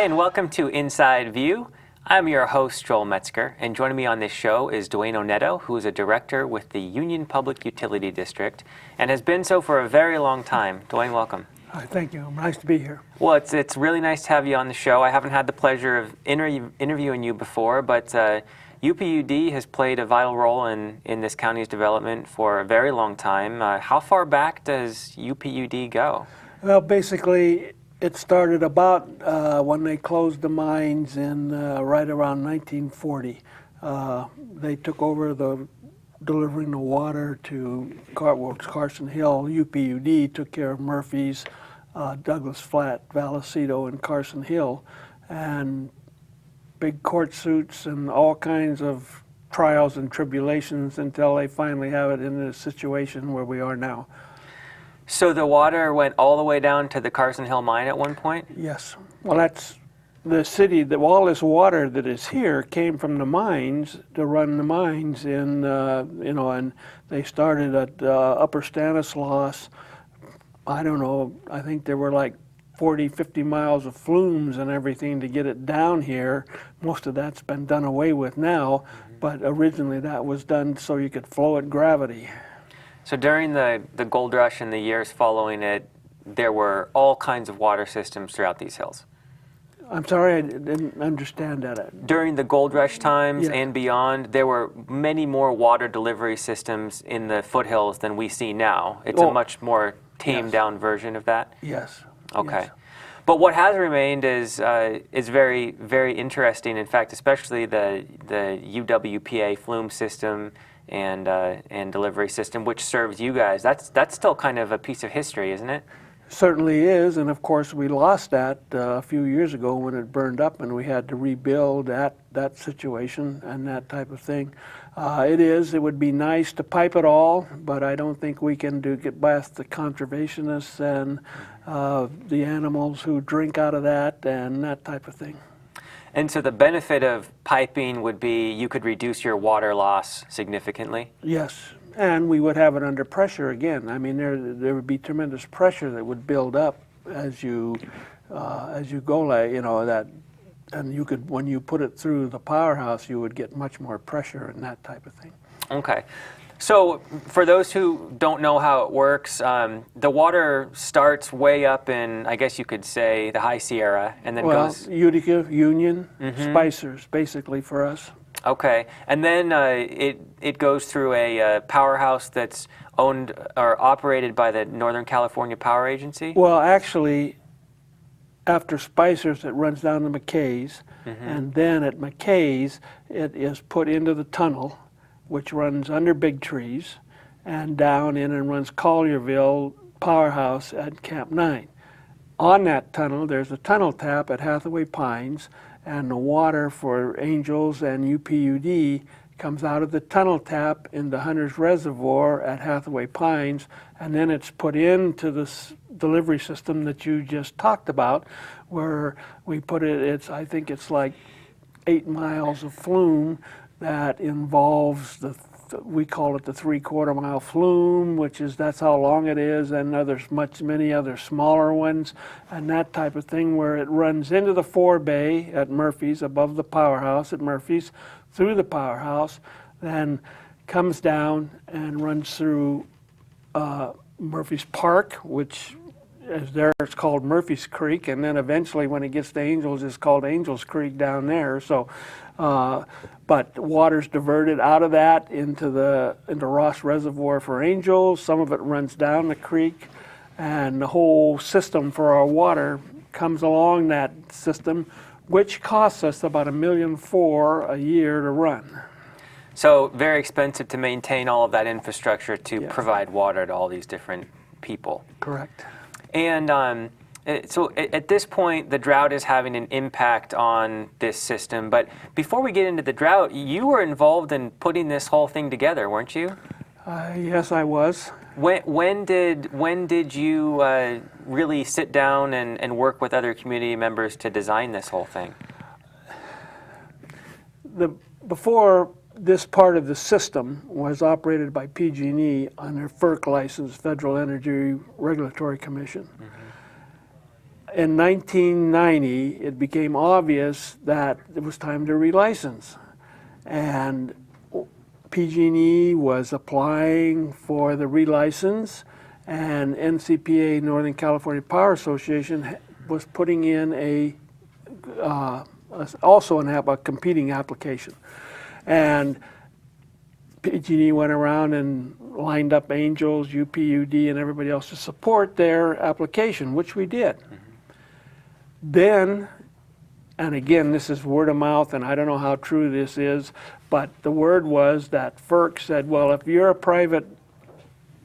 and welcome to Inside View. I'm your host, Joel Metzger, and joining me on this show is Duane Oneto, who is a director with the Union Public Utility District and has been so for a very long time. Duane, welcome. Hi, thank you. Nice to be here. Well, it's really nice to have you on the show. I haven't had the pleasure of interviewing you before, but UPUD has played a vital role in this county's development for a very long time. How far back does UPUD go? Well, basically, it started about when they closed the mines in right around 1940. They took over delivering the water to Carson Hill. UPUD took care of Murphy's, Douglas Flat, Vallecito, and Carson Hill, and big court suits and all kinds of trials and tribulations until they finally have it in the situation where we are now. So the water went all the way down to the Carson Hill mine at one point? Yes. Well, that's the city. All this water that is here came from the mines to run the mines in, and they started at Upper Stanislaus. I don't know, I think there were like 40, 50 miles of flumes and everything to get it down here. Most of that's been done away with now, but originally that was done so you could flow at gravity. So during the gold rush and the years following it, there were all kinds of water systems throughout these hills. I'm sorry, I didn't understand that. During the gold rush times Yeah. and beyond, there were many more water delivery systems in the foothills than we see now. It's a much more tamed down version of that? Yes. Okay. Yes. But what has remained is very, very interesting. In fact, especially the UWPA flume system and delivery system, which serves you guys. That's still kind of a piece of history, isn't it? Certainly is, and of course we lost that a few years ago when it burned up, and we had to rebuild that situation and that type of thing. It would be nice to pipe it all, but I don't think we can get past the conservationists and the animals who drink out of that and that type of thing. And so the benefit of piping would be you could reduce your water loss significantly? Yes, and we would have it under pressure again. I mean, there would be tremendous pressure that would build up as you go, and you could, when you put it through the powerhouse, you would get much more pressure and that type of thing. Okay. So for those who don't know how it works, the water starts way up in, I guess you could say, the High Sierra, and then goes... Utica, Union, Spicers, basically for us. Okay, and then it goes through a powerhouse that's owned or operated by the Northern California Power Agency? Well, actually, after Spicers, it runs down to McKay's, and then at McKay's, it is put into the tunnel, which runs under Big Trees, and down in and runs Collierville Powerhouse at Camp 9. On that tunnel, there's a tunnel tap at Hathaway Pines, and the water for Angels and UPUD comes out of the tunnel tap into Hunter's Reservoir at Hathaway Pines, and then it's put into this delivery system that you just talked about, where we put it, I think it's like 8 miles of flume that involves we call it the 3/4 mile flume, that's how long it is, and there's many other smaller ones and that type of thing, where it runs into the forebay at Murphy's, above the powerhouse at Murphy's, through the powerhouse, then comes down and runs through Murphy's Park, which is there, it's called Murphy's Creek, and then eventually when it gets to Angels, it's called Angels Creek down there. So, but water's diverted out of that into Ross Reservoir for Angels. Some of it runs down the creek, and the whole system for our water comes along that system, which costs us about $1.4 million a year to run. So very expensive to maintain all of that infrastructure to provide water to all these different people. Correct. And so at this point, the drought is having an impact on this system. But before we get into the drought, you were involved in putting this whole thing together, weren't you? Yes, I was. When did you really sit down and work with other community members to design this whole thing? Before this part of the system was operated by PG&E under FERC license, Federal Energy Regulatory Commission. in 1990, it became obvious that it was time to relicense. And PG&E was applying for the relicense, and NCPA, Northern California Power Association, was putting in also a competing application. And PG&E went around and lined up Angels, UPUD, and everybody else to support their application, which we did. Then, and again, this is word of mouth, and I don't know how true this is, but the word was that FERC said, well, if you're a private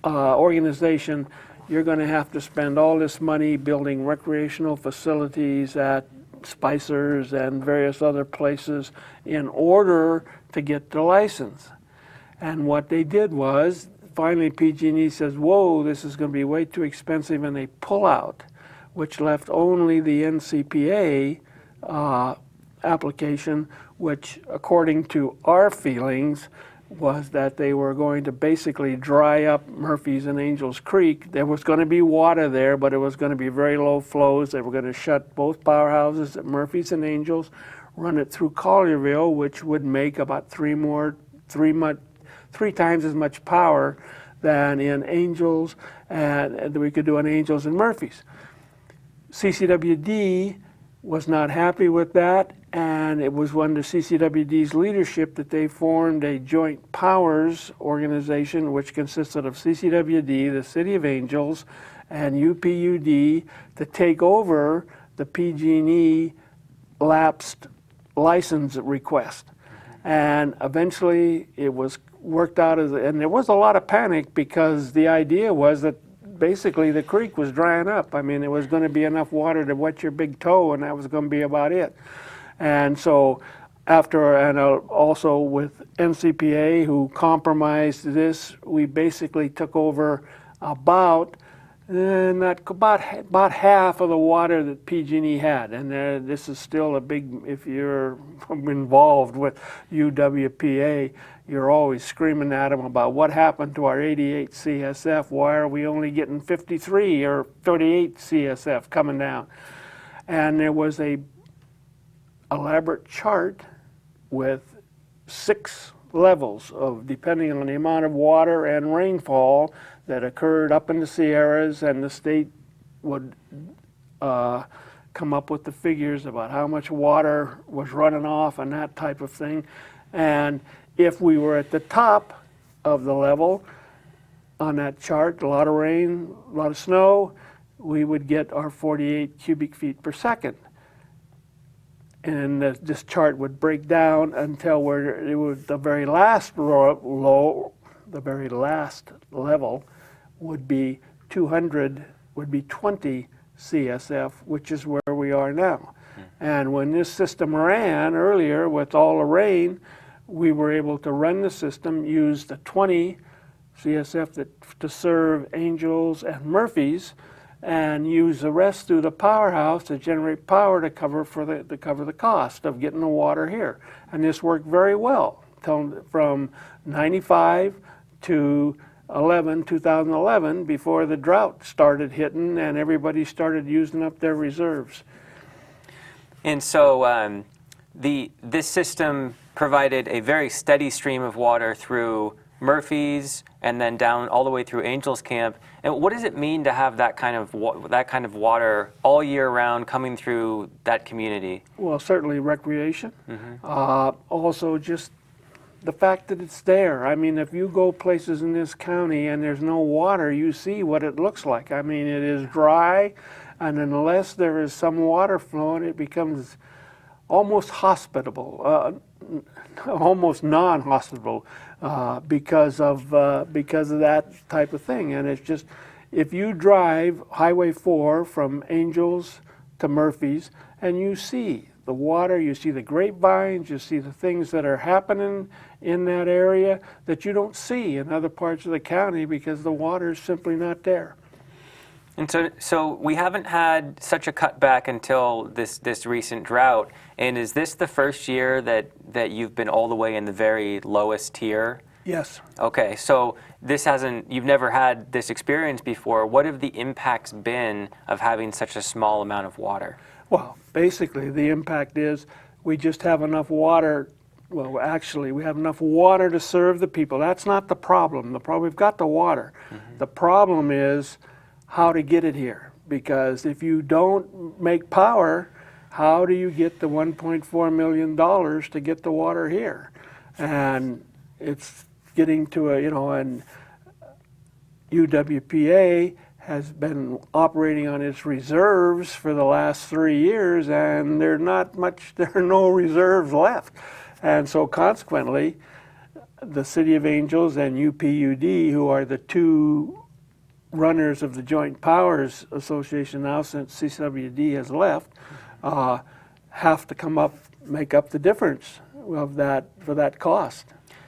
organization, you're going to have to spend all this money building recreational facilities at Spicer's and various other places in order to get the license. And what they did was, finally PG&E says, whoa, this is going to be way too expensive, and they pull out, which left only the NCPA application, which, according to our feelings, was that they were going to basically dry up Murphy's and Angels Creek. There was going to be water there, but it was going to be very low flows. They were going to shut both powerhouses at Murphy's and Angels, run it through Collierville, which would make about three times as much power than in Angels, and we could do an Angels and Murphy's. CCWD was not happy with that, and it was under CCWD's leadership that they formed a joint powers organization which consisted of CCWD, the City of Angels, and UPUD to take over the PG&E lapsed license request. And eventually it was worked out, and there was a lot of panic because the idea was that basically the creek was drying up. I mean, there was going to be enough water to wet your big toe, and that was going to be about it. And so after, and also with NCPA, who compromised this, we basically took over about half of the water that PG&E had. And this is still a big, if you're involved with UWPA, you're always screaming at them about what happened to our 88 CSF. Why are we only getting 53 or 38 CSF coming down? And there was a elaborate chart with 6 levels of, depending on the amount of water and rainfall that occurred up in the Sierras, and the state would come up with the figures about how much water was running off and that type of thing. And if we were at the top of the level on that chart, a lot of rain, a lot of snow, we would get our 48 cubic feet per second. And this chart would break down until it was the very last level would be 200, would be 20 CSF, which is where we are now. And when this system ran earlier with all the rain, we were able to run the system, use the 20 CSF to serve Angels and Murphy's, and use the rest through the powerhouse to generate power to cover the cost of getting the water here. And this worked very well from 95 to 2011, before the drought started hitting and everybody started using up their reserves. And so this system provided a very steady stream of water through Murphy's and then down all the way through Angels Camp. And what does it mean to have that kind of water all year round coming through that community? Well, certainly recreation. Also just the fact that it's there. I mean, if you go places in this county and there's no water, you see what it looks like. I mean, it is dry, and unless there is some water flowing, it becomes almost hospitable, almost non-hospitable, because of that type of thing. And it's just, if you drive Highway 4 from Angels to Murphy's, and you see the water, you see the grapevines, you see the things that are happening in that area that you don't see in other parts of the county because the water is simply not there. And so we haven't had such a cutback until this recent drought. And is this the first year that you've been all the way in the very lowest tier Yes. Okay, so you've never had this experience before. What have the impacts been of having such a small amount of water? Well, basically, the impact is we just have enough water. Well, actually, we have enough water to serve the people. That's not the problem. We've got the water. The problem is how to get it here. Because if you don't make power, how do you get the $1.4 million to get the water here? And it's getting to and UWPA has been operating on its reserves for the last 3 years, and there are no reserves left. And so consequently, the City of Angels and UPUD, who are the two runners of the Joint Powers Association now since CWD has left, have to make up the difference of that for that cost.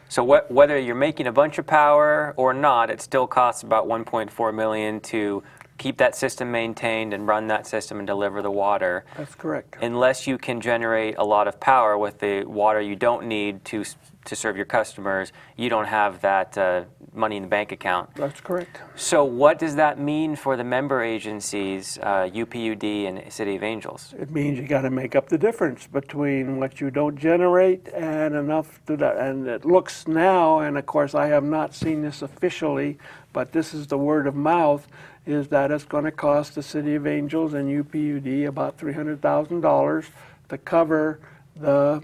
So whether you're making a bunch of power or not, it still costs about $1.4 million to keep that system maintained and run that system and deliver the water. That's correct. Unless you can generate a lot of power with the water you don't need to serve your customers, you don't have that money in the bank account. That's correct. So what does that mean for the member agencies, UPUD and City of Angels? It means you got to make up the difference between what you don't generate and enough to that. And it looks now, and of course I have not seen this officially, but this is the word of mouth, is that it's going to cost the City of Angels and UPUD about $300,000 to cover the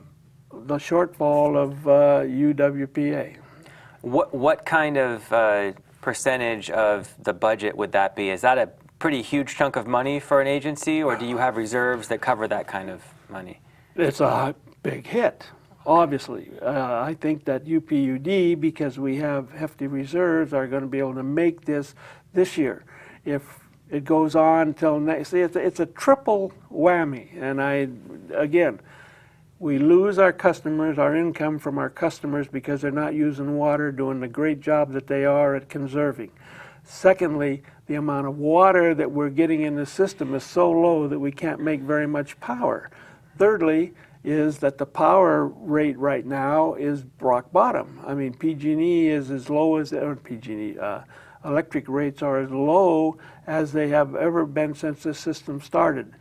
shortfall of UWPA. What kind of percentage of the budget would that be? Is that a pretty huge chunk of money for an agency, or do you have reserves that cover that kind of money? It's a big hit, obviously. I think that UPUD, because we have hefty reserves, are going to be able to make this year. If it goes on until next, see, it's a triple whammy. And again, we lose our customers, our income from our customers, because they're not using water, doing the great job that they are at conserving. Secondly, the amount of water that we're getting in the system is so low that we can't make very much power. Thirdly, is that the power rate right now is rock bottom. I mean, PG&E is as low as, or PG&E, electric rates are as low as they have ever been since the system started.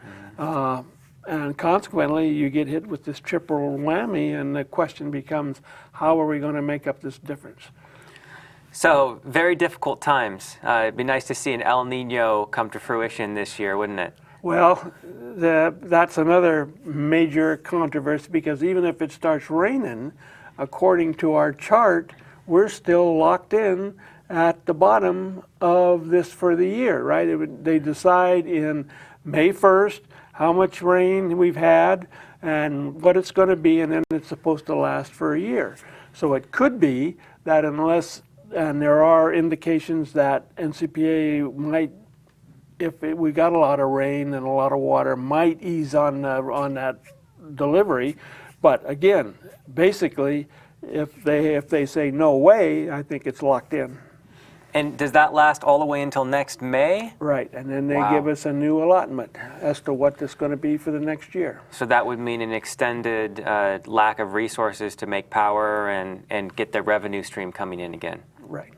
And consequently, you get hit with this triple whammy, and the question becomes, how are we going to make up this difference? So, very difficult times. It'd be nice to see an El Nino come to fruition this year, wouldn't it? Well, that's another major controversy, because even if it starts raining, according to our chart, we're still locked in at the bottom of this for the year, right? They decide in May 1st how much rain we've had and what it's going to be, and then it's supposed to last for a year. So it could be that and there are indications that NCPA might, if we got a lot of rain and a lot of water, might ease on that delivery. But again, basically, if they say no way, I think it's locked in. And does that last all the way until next May? Right, and then they Wow. give us a new allotment as to what it's going to be for the next year. So that would mean an extended lack of resources to make power and get the revenue stream coming in again. Right.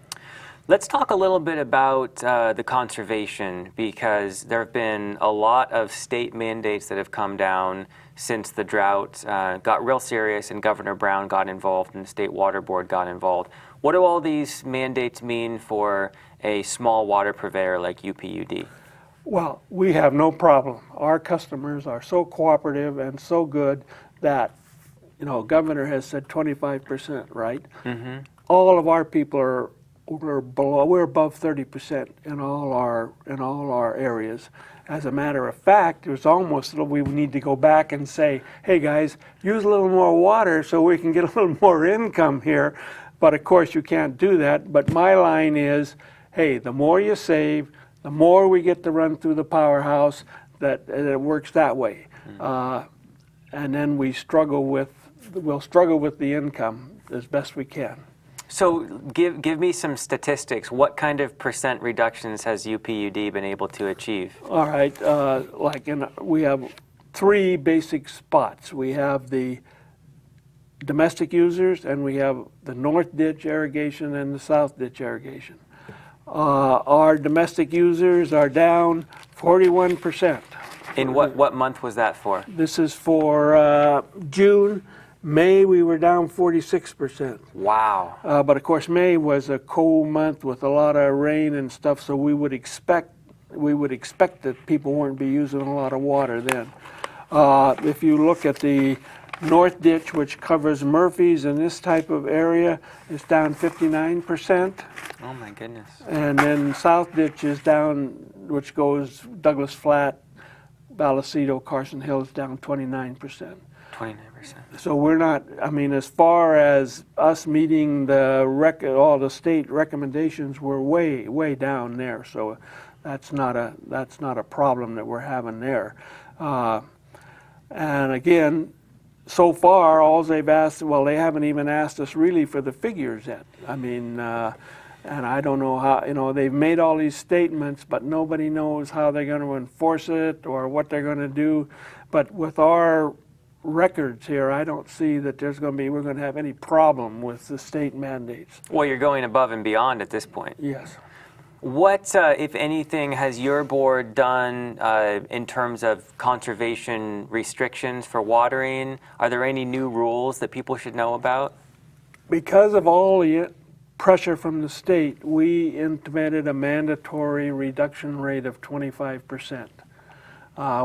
Let's talk a little bit about the conservation, because there have been a lot of state mandates that have come down since the drought got real serious and Governor Brown got involved and the State Water Board got involved. What do all these mandates mean for a small water purveyor like UPUD? Well, we have no problem. Our customers are so cooperative and so good that, Governor has said 25%, right? Mm-hmm. All of our people we're above 30% in all our areas. As a matter of fact, there's almost we need to go back and say, hey guys, use a little more water so we can get a little more income here. But of course you can't do that. But my line is, hey, the more you save, the more we get to run through the powerhouse, that it works that way. Mm-hmm. And then we'll struggle with the income as best we can. So give me some statistics. What kind of percent reductions has UPUD been able to achieve? All right, we have three basic spots. We have the domestic users, and we have the north ditch irrigation and the south ditch irrigation. Our domestic users are down 41%. In what month was that for? This is for June. May, we were down 46%. Wow. But of course, May was a cold month with a lot of rain and stuff, so we would expect that people weren't be using a lot of water then. If you look at the north ditch, which covers Murphy's and this type of area, it's down 59%. Oh my goodness. And then south ditch is down, which goes Douglas Flat, Vallecito, Carson Hills, down 29%. 29%. So we're not, I mean, as far as us meeting all the state recommendations, we're way down there. So that's not a problem that we're having there. And again, so far, all they've asked, well, they haven't even asked us really for the figures yet. I mean, and I don't know how, they've made all these statements, but nobody knows how they're going to enforce it or what they're going to do. But with our records here, I don't see that we're going to have any problem with the state mandates. Well, you're going above and beyond at this point. Yes. What, if anything, has your board done in terms of conservation restrictions for watering? Are there any new rules that people should know about? Because of all the pressure from the state, we implemented a mandatory reduction rate of 25%.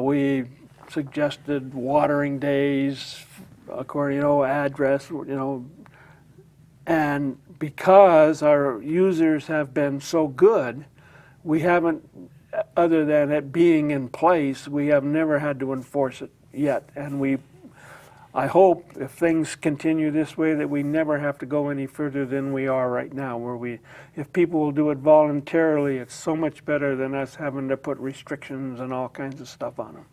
We suggested watering days, according, address, and because our users have been so good, we haven't, other than it being in place, we have never had to enforce it yet. And I hope if things continue this way that we never have to go any further than we are right now, if people will do it voluntarily, it's so much better than us having to put restrictions and all kinds of stuff on them.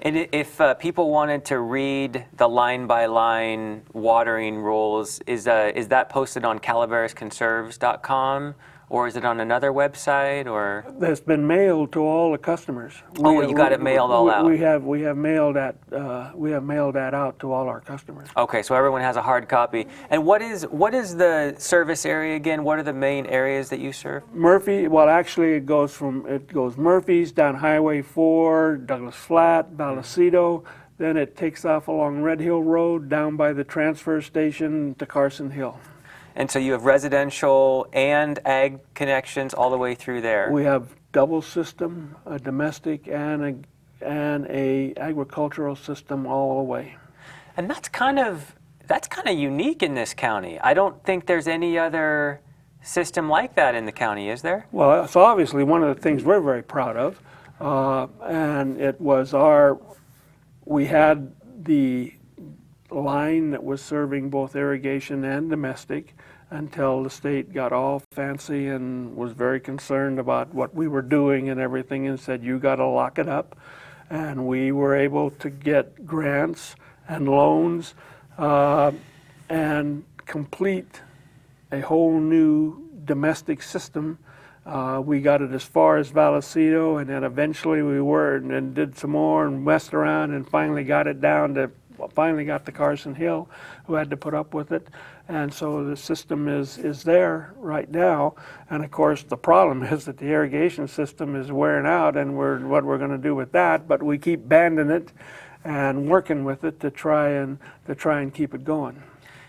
And if people wanted to read the line-by-line watering rules, is that posted on calaveras.conserves.com, or is it on another website, or? That's been mailed to all the customers. You got it mailed all out. We have mailed that out to all our customers. Okay, so everyone has a hard copy. And what is the service area again? What are the main areas that you serve? Murphy. Well, actually, it goes Murphy's down Highway 4, Douglas Flat, Vallecito. Then it takes off along Red Hill Road down by the transfer station to Carson Hill. And so you have residential and ag connections all the way through there. We have double system, a domestic and a agricultural system all the way. And that's kind of unique in this county. I don't think there's any other system like that in the county, is there? Well, it's obviously one of the things we're very proud of, and it was we had the line that was serving both irrigation and domestic until the state got all fancy and was very concerned about what we were doing and everything and said, you got to lock it up. And we were able to get grants and loans and complete a whole new domestic system. We got it as far as Vallecito, and then eventually and did some more and messed around and finally got it down to Carson Hill, who had to put up with it. And so the system is there right now. And of course, the problem is that the irrigation system is wearing out, and what we're going to do with that. But we keep banding it and working with it to try and keep it going.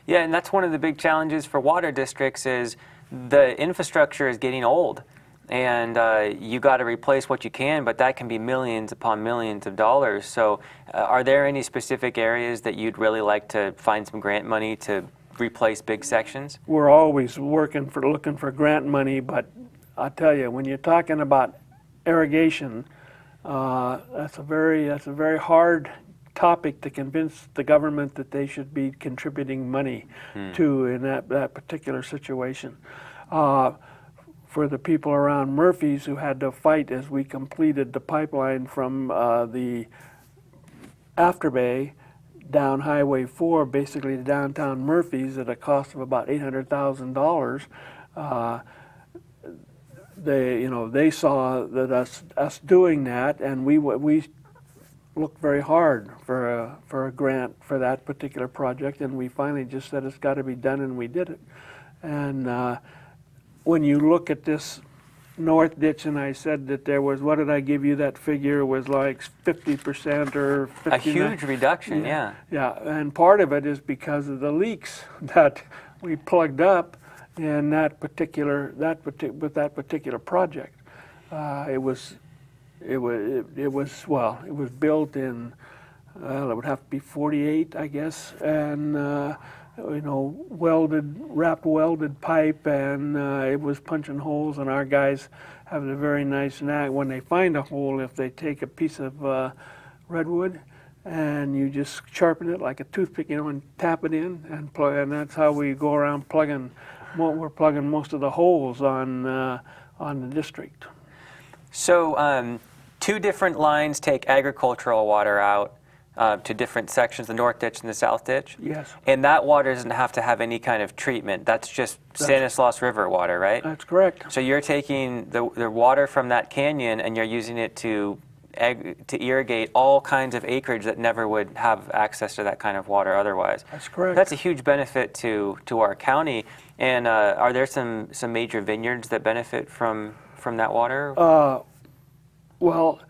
Yeah, and that's one of the big challenges for water districts is the infrastructure is getting old. And you got to replace what you can, but that can be millions upon millions of dollars. So are there any specific areas that you'd really like to find some grant money to replace big sections? We're always looking for grant money, but I tell you, when you're talking about irrigation, that's a very hard topic to convince the government that they should be contributing money to in that particular situation. For the people around Murphy's who had to fight as we completed the pipeline from the Afterbay down Highway 4, basically to downtown Murphy's at a cost of about $800,000. They saw that us doing that, and we looked very hard for a grant for that particular project, and we finally just said it's got to be done, and we did it. And when you look at this north ditch, and I said that there was, what did I give you that figure? It was like 50% or 59. A huge reduction, yeah. Yeah, and part of it is because of the leaks that we plugged up in that particular project. It was built in, well, it would have to be 48, I guess, and you know, wrapped welded pipe, and it was punching holes, and our guys have a very nice knack. When they find a hole, if they take a piece of redwood and you just sharpen it like a toothpick, you know, and tap it in and plug, and that's how we go around plugging. We're plugging most of the holes on the district. So 2 different lines take agricultural water out to different sections, the north ditch and the south ditch? Yes. And that water doesn't have to have any kind of treatment. That's just Stanislaus River water, right? That's correct. So you're taking the water from that canyon and you're using it to irrigate all kinds of acreage that never would have access to that kind of water otherwise. That's correct. That's a huge benefit to our county. And are there some major vineyards that benefit from that water? Well,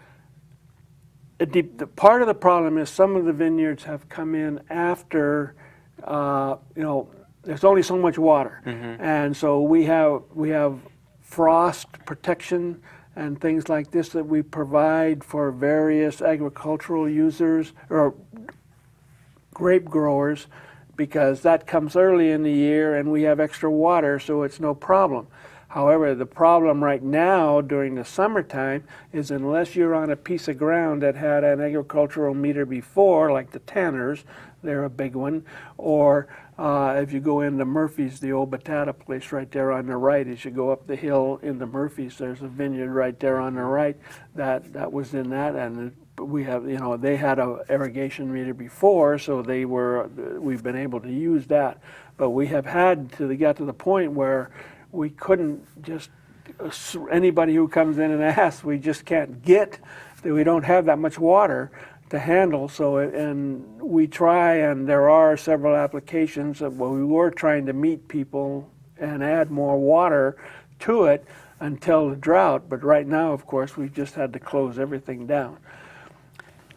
the part of the problem is some of the vineyards have come in after, you know, there's only so much water. Mm-hmm. And so we have frost protection and things like this that we provide for various agricultural users or grape growers, because that comes early in the year and we have extra water, so it's no problem. However, the problem right now during the summertime is unless you're on a piece of ground that had an agricultural meter before, like the Tanners, they're a big one, or if you go into Murphy's, the old Batata place right there on the right, as you go up the hill into Murphy's, there's a vineyard right there on the right that was in that, and we have, you know, they had a irrigation meter before, so we've been able to use that, but we have got to the point where we couldn't just, anybody who comes in and asks, we just can't get, we don't have that much water to handle. So, and we try, and there are several applications that we were trying to meet people and add more water to it until the drought. But right now, of course, we've just had to close everything down.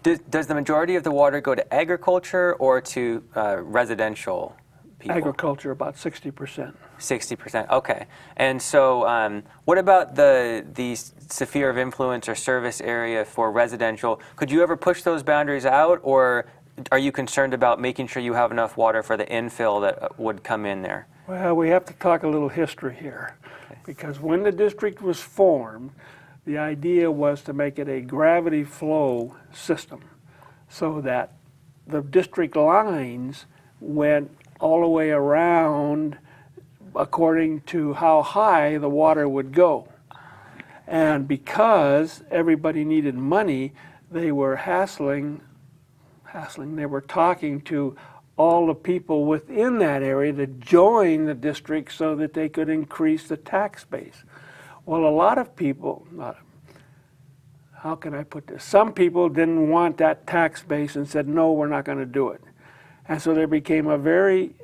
Does the majority of the water go to agriculture or to residential people? Agriculture, about 60%. 60%, okay. And so what about the sphere of influence or service area for residential? Could you ever push those boundaries out, or are you concerned about making sure you have enough water for the infill that would come in there? Well, we have to talk a little history here, because when the district was formed, the idea was to make it a gravity flow system so that the district lines went all the way around according to how high the water would go. And because everybody needed money, they were they were talking to all the people within that area to join the district so that they could increase the tax base. Well, a lot of people, how can I put this? Some people didn't want that tax base and said, no, we're not going to do it. And so there became a very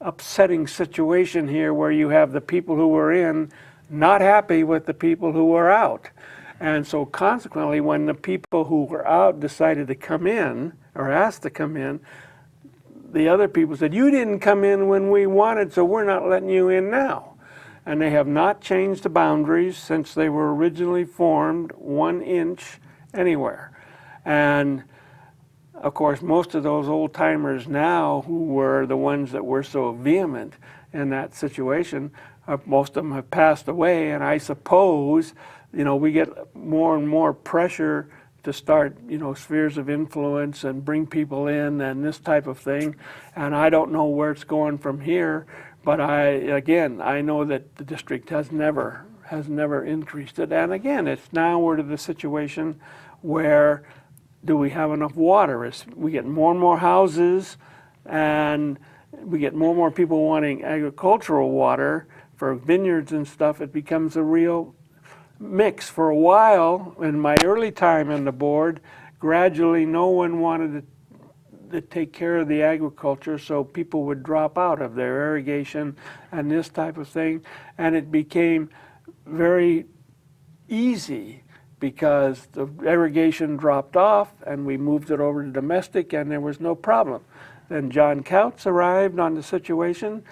upsetting situation here where you have the people who were in not happy with the people who were out. And so consequently, when the people who were out decided to come in or asked to come in, the other people said, you didn't come in when we wanted, so we're not letting you in now. And they have not changed the boundaries since they were originally formed 1 inch anywhere. And of course, most of those old timers now who were the ones that were so vehement in that situation, most of them have passed away, and I suppose, you know, we get more and more pressure to start, you know, spheres of influence and bring people in and this type of thing, and I don't know where it's going from here, but I know that the district has never increased it, and again, it's now we're to the situation where do we have enough water? We get more and more houses, and we get more and more people wanting agricultural water for vineyards and stuff. It becomes a real mix. For a while, in my early time on the board, gradually no one wanted to take care of the agriculture, so people would drop out of their irrigation and this type of thing, and it became very easy because the irrigation dropped off and we moved it over to domestic and there was no problem. Then John Couts arrived on the situation,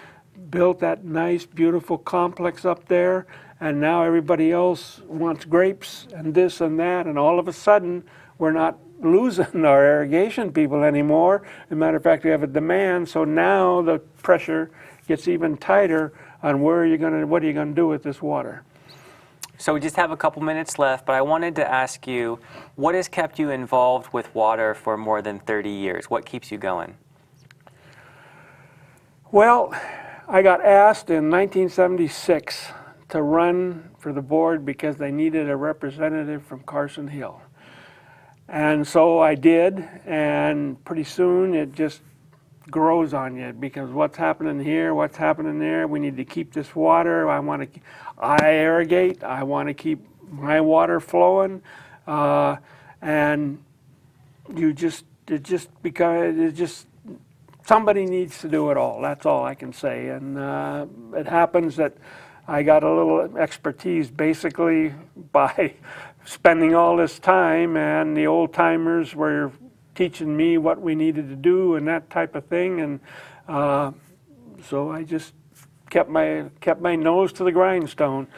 built that nice beautiful complex up there, and now everybody else wants grapes and this and that, and all of a sudden we're not losing our irrigation people anymore. As a matter of fact, we have a demand, so now the pressure gets even tighter on what are you going to do with this water. So we just have a couple minutes left, but I wanted to ask you, what has kept you involved with water for more than 30 years? What keeps you going? Well, I got asked in 1976 to run for the board because they needed a representative from Carson Hill. And so I did, and pretty soon it just grows on you because what's happening here, what's happening there, we need to keep this water. I irrigate, I want to keep my water flowing, and somebody needs to do it all. That's all I can say. And it happens that I got a little expertise basically by spending all this time, and the old timers were teaching me what we needed to do and that type of thing. And so I just kept my nose to the grindstone.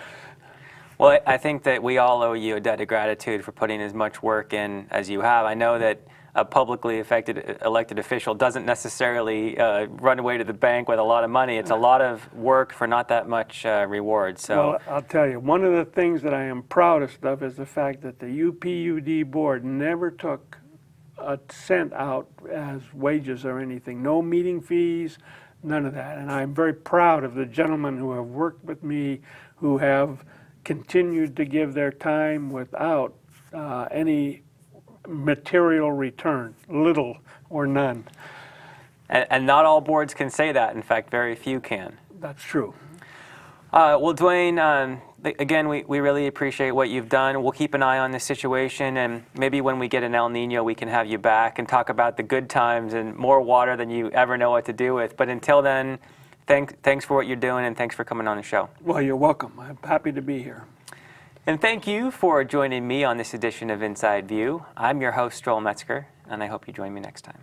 Well, I think that we all owe you a debt of gratitude for putting as much work in as you have. I know that a publicly elected official doesn't necessarily run away to the bank with a lot of money. It's a lot of work for not that much reward. So, well, I'll tell you, one of the things that I am proudest of is the fact that the UPUD board never took a cent out as wages or anything. No meeting fees, none of that. And I'm very proud of the gentlemen who have worked with me, who have continued to give their time without any material return, little or none. And not all boards can say that. In fact, very few can. That's true. Well, Duane, again, we really appreciate what you've done. We'll keep an eye on this situation, and maybe when we get an El Nino, we can have you back and talk about the good times and more water than you ever know what to do with. But until then, thanks for what you're doing, and thanks for coming on the show. Well, you're welcome. I'm happy to be here. And thank you for joining me on this edition of Inside View. I'm your host, Duane Metzger, and I hope you join me next time.